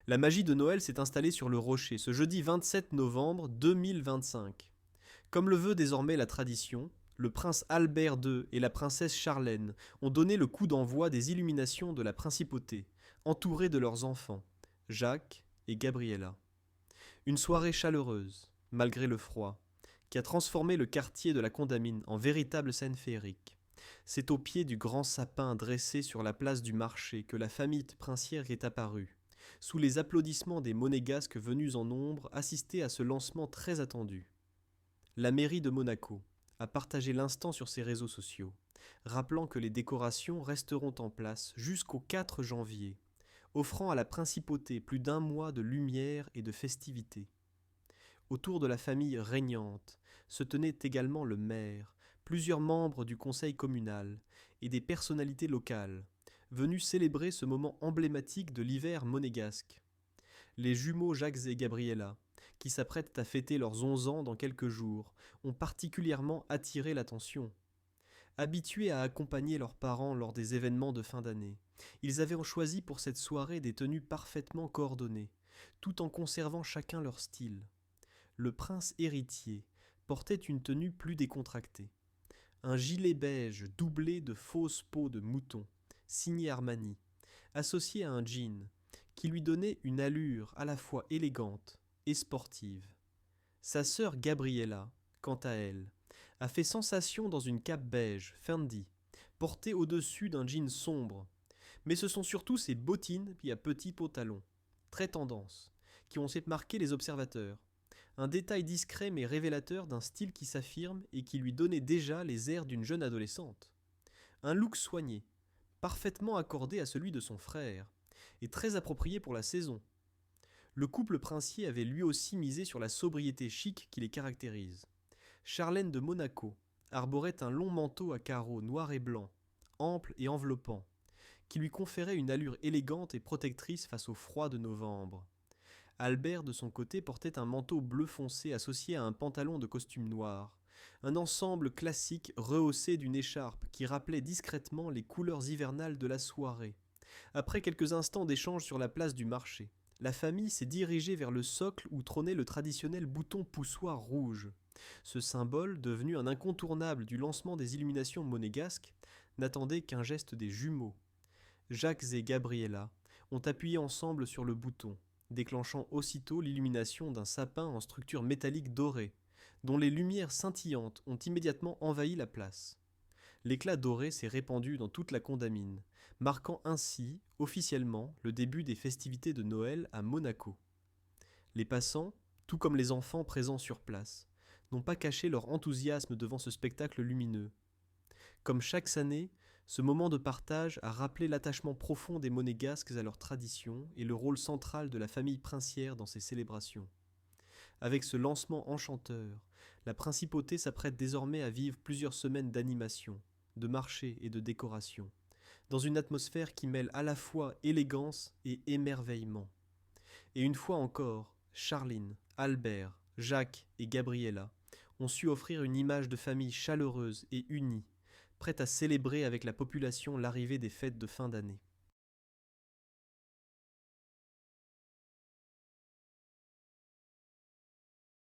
La magie de Noël s'est installée sur le rocher ce jeudi 27 novembre 2025. Comme le veut désormais la tradition, le prince Albert II et la princesse Charlène ont donné le coup d'envoi des illuminations de la principauté, entourés de leurs enfants, Jacques et Gabriella. Une soirée chaleureuse, malgré le froid, qui a transformé le quartier de la Condamine en véritable scène féerique. C'est au pied du grand sapin dressé sur la place du marché que la famille princière est apparue, sous les applaudissements des monégasques venus en nombre assister à ce lancement très attendu. La mairie de Monaco a partagé l'instant sur ses réseaux sociaux, rappelant que les décorations resteront en place jusqu'au 4 janvier, offrant à la principauté plus d'un mois de lumière et de festivités. Autour de la famille régnante se tenaient également le maire, plusieurs membres du conseil communal et des personnalités locales, venus célébrer ce moment emblématique de l'hiver monégasque. Les jumeaux Jacques et Gabriella, qui s'apprêtent à fêter leurs 11 ans dans quelques jours, ont particulièrement attiré l'attention. Habitués à accompagner leurs parents lors des événements de fin d'année, ils avaient choisi pour cette soirée des tenues parfaitement coordonnées, tout en conservant chacun leur style. Le prince héritier portait une tenue plus décontractée. Un gilet beige doublé de fausses peaux de mouton, signé Armani, associé à un jean, qui lui donnait une allure à la fois élégante et sportive. Sa sœur Gabriella, quant à elle, a fait sensation dans une cape beige, Fendi, portée au-dessus d'un jean sombre. Mais ce sont surtout ses bottines puis à petits pantalons, très tendance, qui ont marqué les observateurs. Un détail discret mais révélateur d'un style qui s'affirme et qui lui donnait déjà les airs d'une jeune adolescente. Un look soigné, parfaitement accordé à celui de son frère, et très approprié pour la saison. Le couple princier avait lui aussi misé sur la sobriété chic qui les caractérise. Charlène de Monaco arborait un long manteau à carreaux noir et blanc, ample et enveloppant, qui lui conférait une allure élégante et protectrice face au froid de novembre. Albert, de son côté, portait un manteau bleu foncé associé à un pantalon de costume noir, un ensemble classique rehaussé d'une écharpe qui rappelait discrètement les couleurs hivernales de la soirée. Après quelques instants d'échange sur la place du marché, la famille s'est dirigée vers le socle où trônait le traditionnel bouton poussoir rouge. Ce symbole, devenu un incontournable du lancement des illuminations monégasques, n'attendait qu'un geste des jumeaux. Jacques et Gabriella ont appuyé ensemble sur le bouton, déclenchant aussitôt l'illumination d'un sapin en structure métallique dorée, dont les lumières scintillantes ont immédiatement envahi la place. L'éclat doré s'est répandu dans toute la Condamine, marquant ainsi, officiellement, le début des festivités de Noël à Monaco. Les passants, tout comme les enfants présents sur place, n'ont pas caché leur enthousiasme devant ce spectacle lumineux. Comme chaque année, ce moment de partage a rappelé l'attachement profond des monégasques à leurs traditions et le rôle central de la famille princière dans ces célébrations. Avec ce lancement enchanteur, la principauté s'apprête désormais à vivre plusieurs semaines d'animation, de marché et de décoration, dans une atmosphère qui mêle à la fois élégance et émerveillement. Et une fois encore, Charline, Albert, Jacques et Gabriella ont su offrir une image de famille chaleureuse et unie, prête à célébrer avec la population l'arrivée des fêtes de fin d'année.